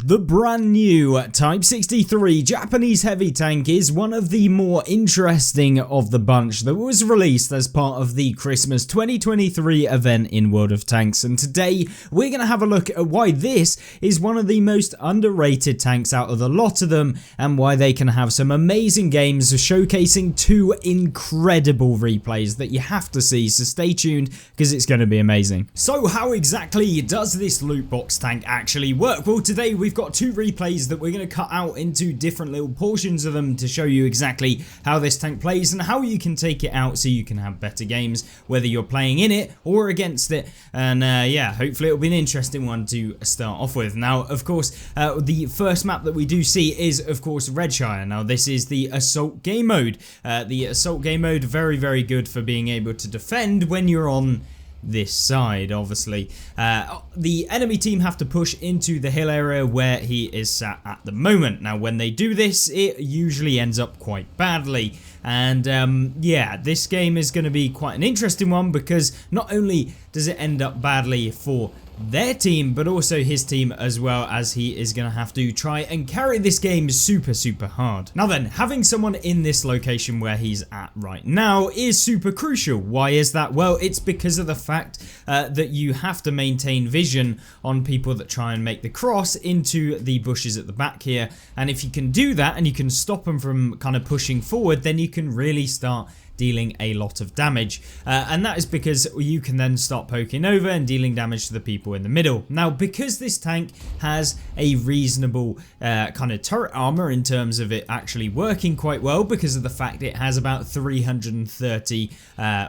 The brand new Type 63 Japanese heavy tank is one of the more interesting of the bunch that was released as part of the Christmas 2023 event in World of Tanks, and today we're going to have a look at why this is one of the most underrated tanks out of the lot of them and why they can have some amazing games showcasing two incredible replays that you have to see, so stay tuned because it's going to be amazing. So how exactly does this loot box tank actually work? Well, today we've got two replays that we're going to cut out into different little portions of them to show you exactly how this tank plays and how you can take it out so you can have better games, whether you're playing in it or against it. And yeah, hopefully it'll be an interesting one to start off with. Now, of course, the first map that we do see is, of course, Redshire. Now, this is the Assault game mode. The Assault game mode, very, very good for being able to defend when you're on this side, obviously. The enemy team have to push into the hill area where he is sat at the moment. Now, when they do this, it usually ends up quite badly. And yeah, this game is going to be quite an interesting one because not only does it end up badly for their team, but also his team as well, as he is going to have to try and carry this game super hard. Now then, having someone in this location where he's at right now is super crucial. Why is that? Well, it's because of the fact that you have to maintain vision on people that try and make the cross into the bushes at the back here, and if you can do that and you can stop them from kind of pushing forward, then you can really start dealing a lot of damage, and that is because you can then start poking over and dealing damage to the people in the middle. Now, because this tank has a reasonable kind of turret armor in terms of it actually working quite well, because of the fact it has about 330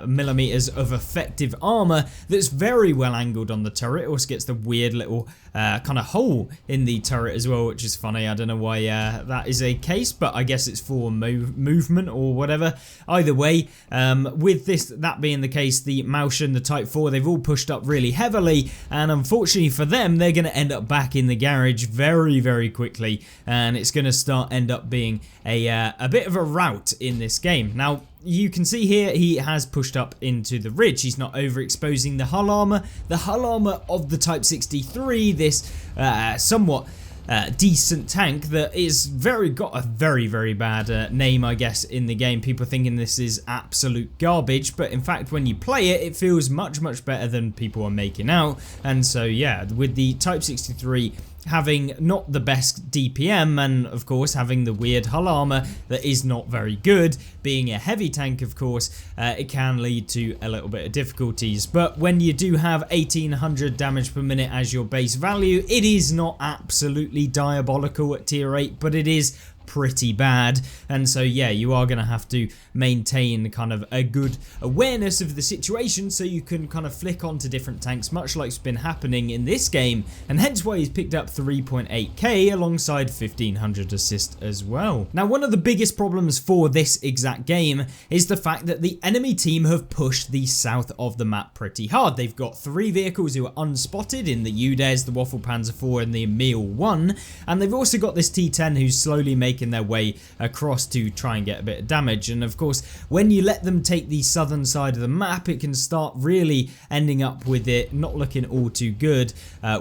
millimeters of effective armor that's very well angled on the turret. It also gets the weird little kind of hole in the turret as well, which is funny. I don't know why that is a case, but I guess it's for movement or whatever. Either way, with that being the case, the Mausch and the Type 4, they've all pushed up really heavily, and unfortunately for them, they're going to end up back in the garage very quickly, and it's going to end up being a bit of a rout in this game. Now, you can see here he has pushed up into the ridge. He's not overexposing the hull armor. The hull armor of the Type 63, this somewhat decent tank that is got a very bad name, I guess, in the game. People thinking this is absolute garbage, but in fact when you play it, it feels much better than people are making out. And so yeah, with the Type 63 having not the best DPM, and of course having the weird hull armor that is not very good, being a heavy tank, of course, it can lead to a little bit of difficulties. But when you do have 1800 damage per minute as your base value, it is not absolutely diabolical at tier 8, but it is pretty bad. And so yeah, you are going to have to maintain kind of a good awareness of the situation so you can kind of flick onto different tanks, much like's been happening in this game, and hence why he's picked up 3.8k alongside 1500 assist as well. Now, one of the biggest problems for this exact game is the fact that the enemy team have pushed the south of the map pretty hard. They've got 3 vehicles who are unspotted in the Udes, the Waffle Panzer 4 and the Emil 1, and they've also got this T10 who's slowly making their way across to try and get a bit of damage. And of course, when you let them take the southern side of the map, it can start really ending up with it not looking all too good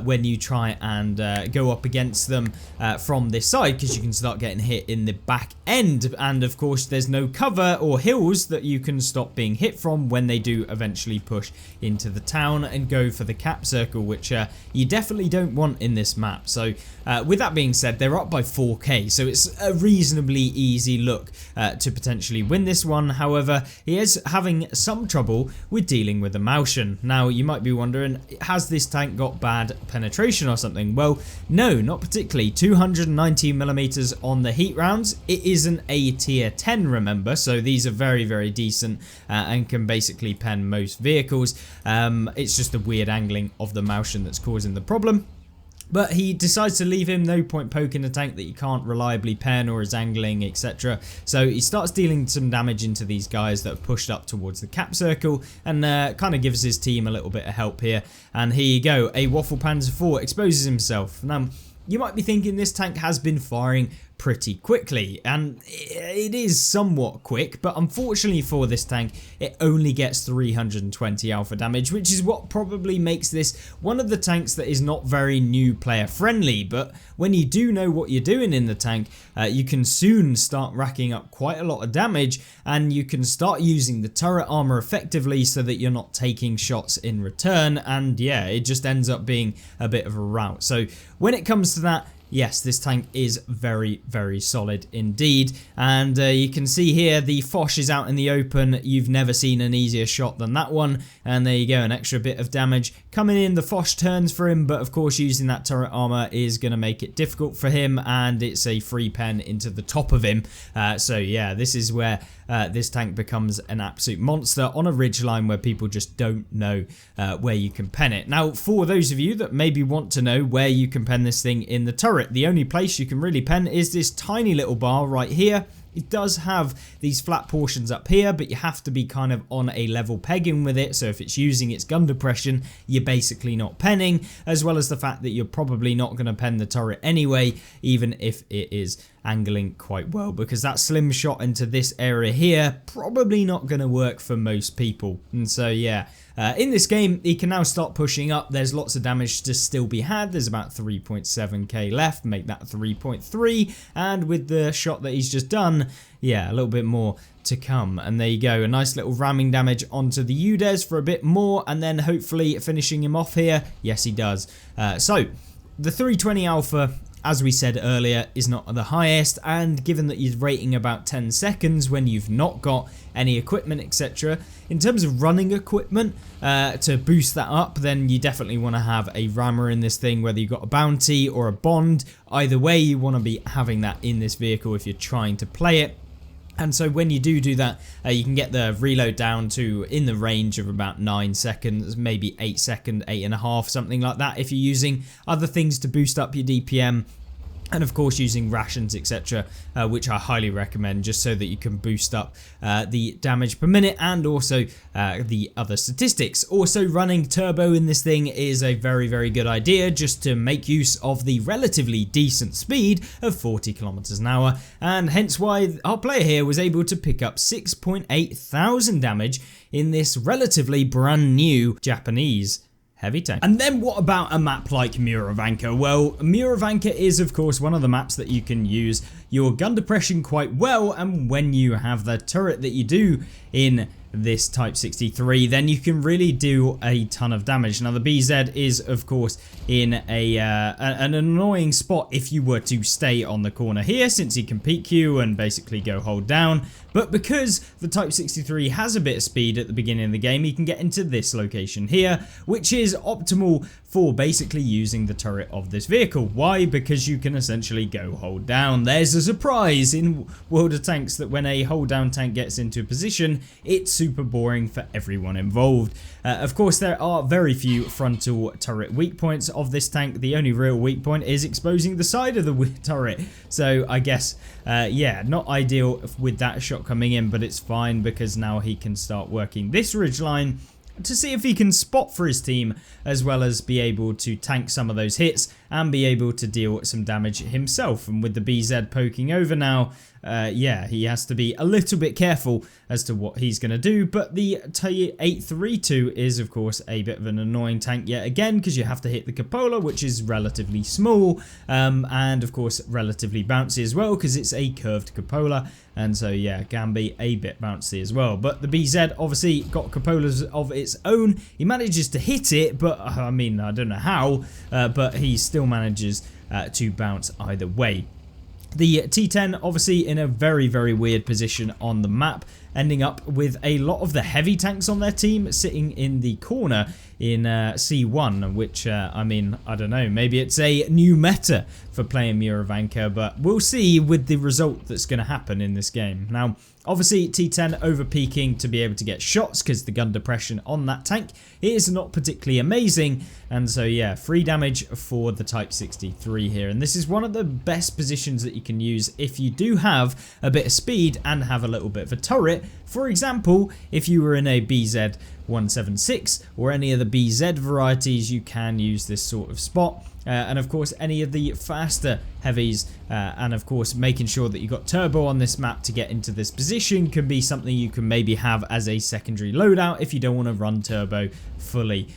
when you try and go up against them from this side, because you can start getting hit in the back end, and of course there's no cover or hills that you can stop being hit from when they do eventually push into the town and go for the cap circle, which you definitely don't want in this map. So with that being said, they're up by 4k, so it's a reasonably easy look to potentially win this one. However, he is having some trouble with dealing with the Mausch. Now, you might be wondering, has this tank got bad penetration or something? Well, no, not particularly. 219 millimeters on the heat rounds. It isn't a tier 10, remember, so these are very decent and can basically pen most vehicles. It's just the weird angling of the Mausch that's causing the problem. But he decides to leave him. No point poking a tank that you can't reliably pen or is angling, etc. So he starts dealing some damage into these guys that have pushed up towards the cap circle, and kind of gives his team a little bit of help here. And here you go, a Waffle Panzer 4 exposes himself. Now, you might be thinking this tank has been firing pretty quickly, and it is somewhat quick, but unfortunately for this tank it only gets 320 alpha damage, which is what probably makes this one of the tanks that is not very new player friendly. But when you do know what you're doing in the tank, you can soon start racking up quite a lot of damage, and you can start using the turret armor effectively so that you're not taking shots in return, and yeah, it just ends up being a bit of a rout. So when it comes to that, yes, this tank is very, very solid indeed. And you can see here the Foch is out in the open. You've never seen an easier shot than that one. And there you go, an extra bit of damage coming in. The Foch turns for him, but of course using that turret armor is going to make it difficult for him, and it's a free pen into the top of him. So yeah, this is where this tank becomes an absolute monster on a ridgeline where people just don't know where you can pen it. Now, for those of you that maybe want to know where you can pen this thing in the turret, the only place you can really pen is this tiny little bar right here. It does have these flat portions up here, but you have to be kind of on a level pegging with it. So if it's using its gun depression, you're basically not penning, as well as the fact that you're probably not going to pen the turret anyway, even if it is angling quite well, because that slim shot into this area here probably not going to work for most people. And so yeah, in this game he can now start pushing up. There's lots of damage to still be had. There's about 3.7k left, make that 3.3, and with the shot that he's just done, yeah, a little bit more to come. And there you go, a nice little ramming damage onto the UDES for a bit more, and then hopefully finishing him off here. Yes, he does. So the 320 alpha, as we said earlier, is not the highest, and given that you're rating about 10 seconds when you've not got any equipment, etc., in terms of running equipment to boost that up, then you definitely want to have a rammer in this thing, whether you've got a bounty or a bond. Either way, you want to be having that in this vehicle if you're trying to play it. And so when you do that, you can get the reload down to in the range of about 9 seconds, maybe 8 seconds, 8.5, something like that, if you're using other things to boost up your DPM. And of course using rations, etc., which I highly recommend, just so that you can boost up the damage per minute and also the other statistics. Also, running turbo in this thing is a very, very good idea, just to make use of the relatively decent speed of 40 kilometers an hour, and hence why our player here was able to pick up 6.8 thousand damage in this relatively brand new Japanese heavy tank. And then what about a map like Muravanka? Well, Muravanka is of course one of the maps that you can use your gun depression quite well, and when you have the turret that you do in this Type 63, then you can really do a ton of damage. Now the BZ is of course in an annoying spot if you were to stay on the corner here, since he can peek you and basically go hold down. But because the Type 63 has a bit of speed at the beginning of the game, he can get into this location here, which is optimal for basically using the turret of this vehicle. Why? Because you can essentially go hold down. There's a surprise in World of Tanks that when a hold down tank gets into a position, it's super boring for everyone involved. Of course, there are very few frontal turret weak points of this tank. The only real weak point is exposing the side of the turret. So I guess, yeah, not ideal with that shot coming in, but it's fine because now he can start working this ridgeline to see if he can spot for his team, as well as be able to tank some of those hits and be able to deal some damage himself. And with the BZ poking over now, yeah, he has to be a little bit careful as to what he's going to do. But the T832 is of course a bit of an annoying tank yet again, because you have to hit the cupola, which is relatively small, and of course relatively bouncy as well, because it's a curved cupola. And so yeah, can be a bit bouncy as well. But the BZ obviously got cupolas of its own. He manages to hit it, but I mean, I don't know how, but he still manages to bounce either way. The T10 obviously in a very, very weird position on the map, ending up with a lot of the heavy tanks on their team sitting in the corner in C1, which, I mean, I don't know, maybe it's a new meta for playing Muravanka, but we'll see with the result that's going to happen in this game. Now, obviously, T10 over peaking to be able to get shots, because the gun depression on that tank is not particularly amazing. And so, yeah, free damage for the Type 63 here. And this is one of the best positions that you can use if you do have a bit of speed and have a little bit of a turret. For example, if you were in a BZ 176 or any of the BZ varieties, you can use this sort of spot. And of course any of the faster heavies, and of course making sure that you got turbo on this map to get into this position can be something you can maybe have as a secondary loadout if you don't want to run turbo fully.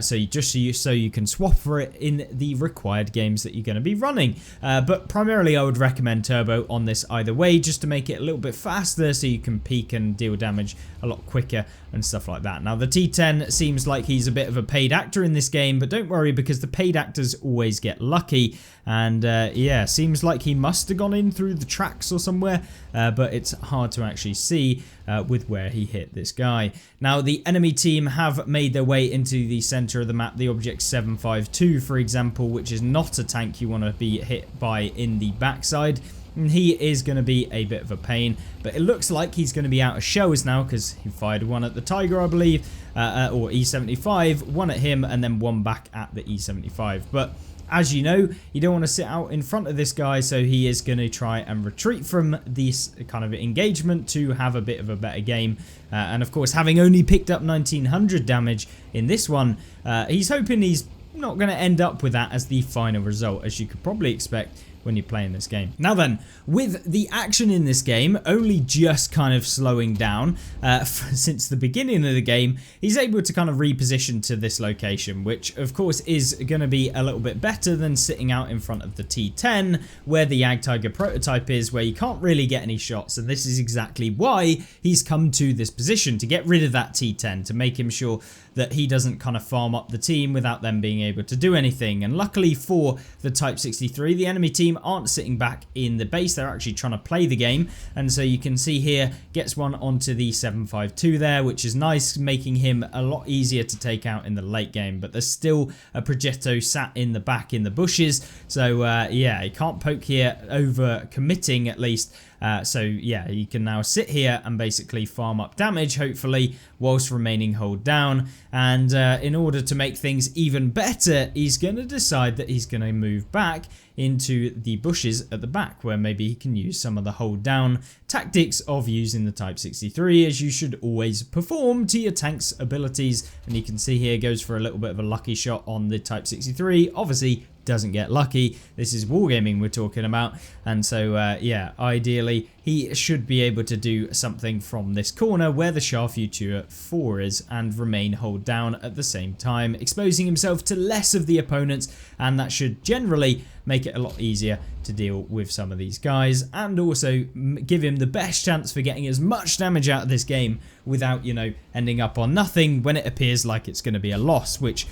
So you can swap for it in the required games that you're going to be running. But primarily I would recommend turbo on this either way, just to make it a little bit faster so you can peak and deal damage a lot quicker and stuff like that. Now the T10 seems like he's a bit of a paid actor in this game, but don't worry because the paid actors always get lucky. And yeah, seems like he must have gone in through the tracks or somewhere, but it's hard to actually see with where he hit this guy. Now the enemy team have made their way into the center of the map, the object 752 for example, which is not a tank you want to be hit by in the backside. And he is going to be a bit of a pain, but it looks like he's going to be out of shells now because he fired one at the Tiger, I believe, or E75, one at him and then one back at the E75. But as you know, you don't want to sit out in front of this guy, so he is going to try and retreat from this kind of engagement to have a bit of a better game. And of course, having only picked up 1900 damage in this one, he's hoping he's not going to end up with that as the final result, as you could probably expect when you're playing this game. Now then, with the action in this game only just kind of slowing down since the beginning of the game, he's able to kind of reposition to this location, which of course is going to be a little bit better than sitting out in front of the T10 where the Jagdtiger prototype is, where you can't really get any shots. And this is exactly why he's come to this position, to get rid of that T10, to make him sure that he doesn't kind of farm up the team without them being able to do anything. And luckily for the Type 63, the enemy team aren't sitting back in the base, they're actually trying to play the game. And so you can see here, gets one onto the 752 there, which is nice, making him a lot easier to take out in the late game. But there's still a Progetto sat in the back in the bushes, so yeah, he can't poke here, over committing at least. So yeah, you can now sit here and basically farm up damage, hopefully, whilst remaining hold down. And in order to make things even better, he's going to decide that he's going to move back into the bushes at the back, where maybe he can use some of the hold down tactics of using the Type 63, as you should always perform to your tank's abilities. And you can see here, goes for a little bit of a lucky shot on the Type 63, obviously doesn't get lucky. This is wargaming we're talking about, and so yeah, ideally he should be able to do something from this corner where the Shah Futura 4 is, and remain hold down at the same time, exposing himself to less of the opponents, and that should generally make it a lot easier to deal with some of these guys, and also give him the best chance for getting as much damage out of this game without, you know, ending up on nothing when it appears like it's going to be a loss, which,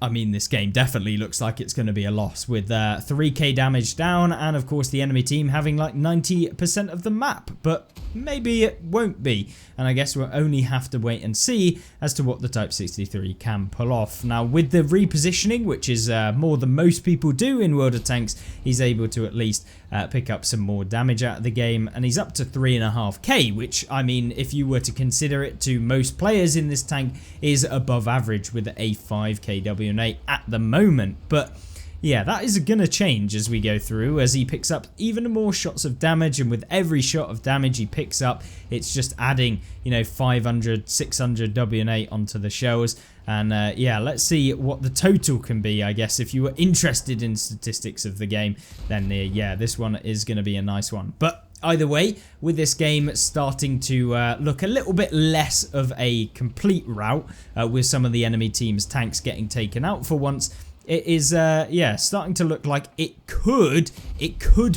I mean, this game definitely looks like it's going to be a loss, with 3k damage down, and of course the enemy team having like 90% of the map, but maybe it won't be, and I guess we'll only have to wait and see as to what the Type 63 can pull off. Now with the repositioning, which is more than most people do in World of Tanks, he's able to at least pick up some more damage out of the game, and he's up to 3.5k, which, I mean, if you were to consider it to most players in this tank, is above average with a 5k WNA at the moment. But yeah, that is going to change as we go through, as he picks up even more shots of damage, and with every shot of damage he picks up, it's just adding, you know, 500, 600 WNA onto the shells. And yeah, let's see what the total can be. I guess if you were interested in statistics of the game, then yeah, this one is going to be a nice one. But either way, with this game starting to look a little bit less of a complete rout, with some of the enemy team's tanks getting taken out for once, it is yeah, starting to look like it could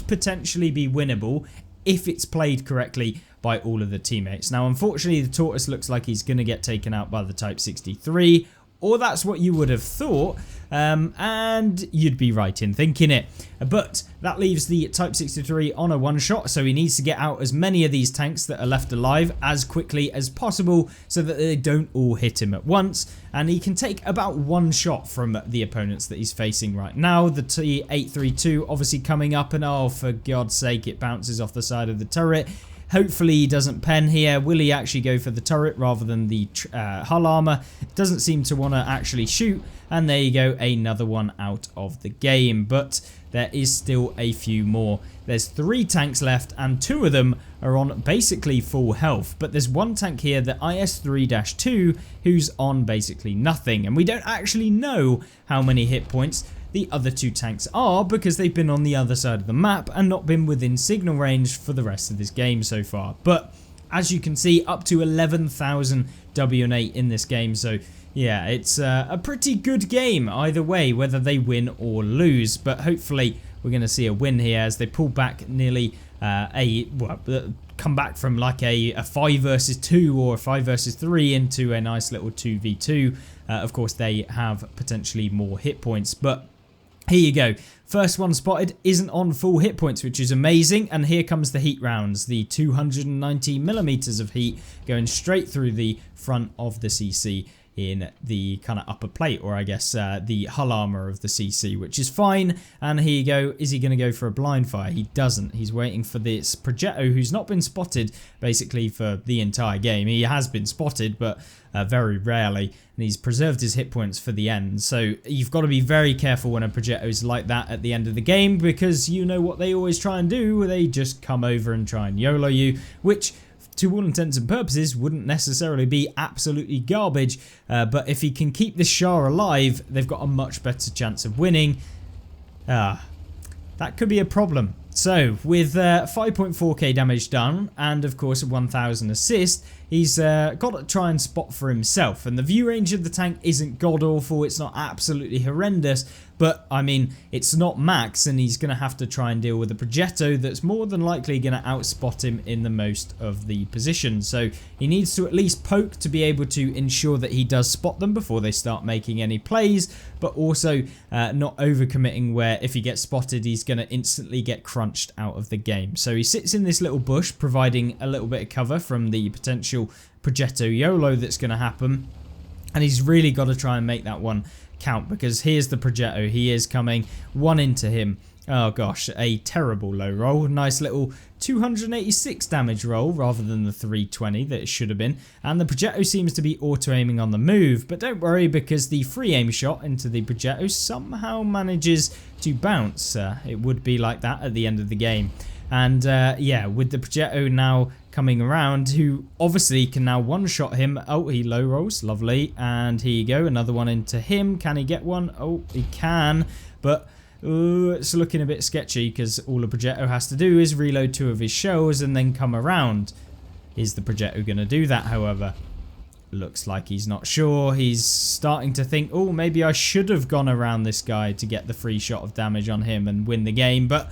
potentially be winnable if it's played correctly by all of the teammates. Now unfortunately the Tortoise looks like he's going to get taken out by the Type 63, or that's what you would have thought, and you'd be right in thinking it. But that leaves the Type 63 on a one shot, so he needs to get out as many of these tanks that are left alive as quickly as possible so that they don't all hit him at once, and he can take about one shot from the opponents that he's facing right now. The T832 obviously coming up, and oh, for God's sake, it bounces off the side of the turret. Hopefully he doesn't pen here. Will he actually go for the turret rather than the hull armor? Doesn't seem to want to actually shoot. And there you go, another one out of the game. But there is still a few more. There's 3 tanks left and 2 of them are on basically full health, but there's one tank here, the IS-3-2, who's on basically nothing, and we don't actually know how many hit points the other 2 tanks are because they've been on the other side of the map and not been within signal range for the rest of this game so far. But as you can see, up to 11,000 WN8 in this game, so yeah, it's a pretty good game either way, whether they win or lose, but hopefully we're going to see a win here as they pull back nearly come back from like a 5 versus 2 or a 5 versus 3 into a nice little 2v2. Of course, they have potentially more hit points, but here you go. First one spotted isn't on full hit points, which is amazing. And here comes the heat rounds. The 290 millimeters of heat going straight through the front of the CC in the kind of upper plate, or I guess the hull armor of the CC, which is fine. And here you go. Is he going to go for a blind fire? He doesn't. He's waiting for this Progetto, who's not been spotted basically for the entire game. He has been spotted, but very rarely, and he's preserved his hit points for the end. So you've got to be very careful when a Progetto's like that at the end of the game, because you know what they always try and do. They just come over and try and YOLO you, which to all intents and purposes wouldn't necessarily be absolutely garbage, but if he can keep this Shah alive, they've got a much better chance of winning. That could be a problem. So with 5.4k damage done and of course 1000 assist, he's got to try and spot for himself, and the view range of the tank isn't god awful, it's not absolutely horrendous, but I mean it's not max, and he's going to have to try and deal with a Progetto that's more than likely going to outspot him in the most of the positions. So he needs to at least poke to be able to ensure that he does spot them before they start making any plays, but also not overcommitting where if he gets spotted he's going to instantly get crunched out of the game. So he sits in this little bush providing a little bit of cover from the potential Progetto YOLO that's going to happen, and he's really got to try and make that one count, because here's the Progetto. He is coming one into him. Oh gosh, a terrible low roll. Nice little 286 damage roll rather than the 320 that it should have been, and the Progetto seems to be auto aiming on the move, but don't worry, because the free aim shot into the Progetto somehow manages to bounce. It would be like that at the end of the game. And yeah, with the Progetto now coming around, who obviously can now one-shot him. Oh, he low rolls, lovely, and here you go, another one into him. Can he get one? Oh, he can, but it's looking a bit sketchy, because all the Progetto has to do is reload 2 of his shells and then come around. Is the Progetto going to do that, however? Looks like he's not sure. He's starting to think, oh, maybe I should have gone around this guy to get the free shot of damage on him and win the game, but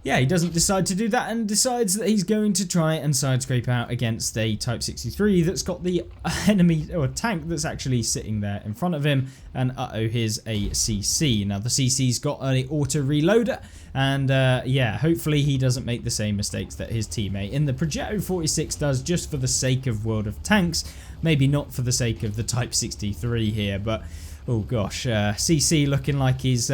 yeah, he doesn't decide to do that and decides that he's going to try and side scrape out against a Type 63 that's got the enemy, or tank that's actually sitting there in front of him. And uh-oh, here's a CC. Now the CC's got an auto reloader, and yeah, hopefully he doesn't make the same mistakes that his teammate in the Progetto 46 does, just for the sake of World of Tanks. Maybe not for the sake of the Type 63 here, but oh gosh, CC looking like he's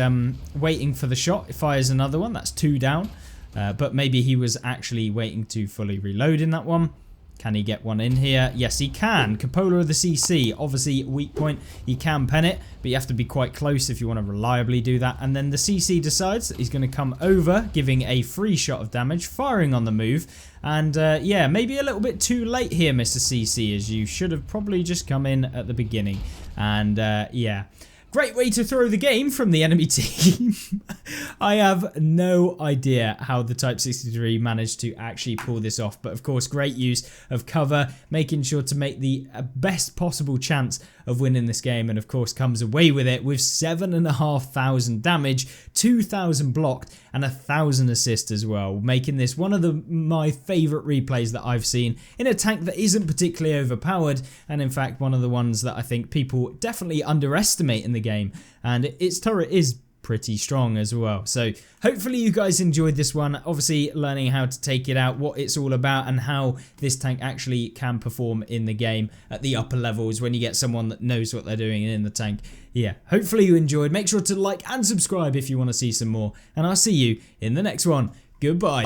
waiting for the shot. He fires another one, that's 2 down. But maybe he was actually waiting to fully reload in that one. Can he get one in here? Yes, he can. Cupola of the CC, obviously weak point. He can pen it, but you have to be quite close if you want to reliably do that. And then the CC decides that he's going to come over, giving a free shot of damage, firing on the move. And yeah, maybe a little bit too late here, Mr. CC, as you should have probably just come in at the beginning. And yeah, great way to throw the game from the enemy team. I have no idea how the Type 63 managed to actually pull this off, but of course great use of cover, making sure to make the best possible chance of winning this game, and of course comes away with it with 7,500 damage, 2,000 blocked, and 1,000 assists as well, making this one of my favourite replays that I've seen in a tank that isn't particularly overpowered, and in fact one of the ones that I think people definitely underestimate in the game, and its turret is pretty strong as well. So hopefully you guys enjoyed this one, obviously learning how to take it out, what it's all about, and how this tank actually can perform in the game at the upper levels when you get someone that knows what they're doing in the tank. Yeah, hopefully you enjoyed. Make sure to like and subscribe if you want to see some more, and I'll see you in the next one. Goodbye.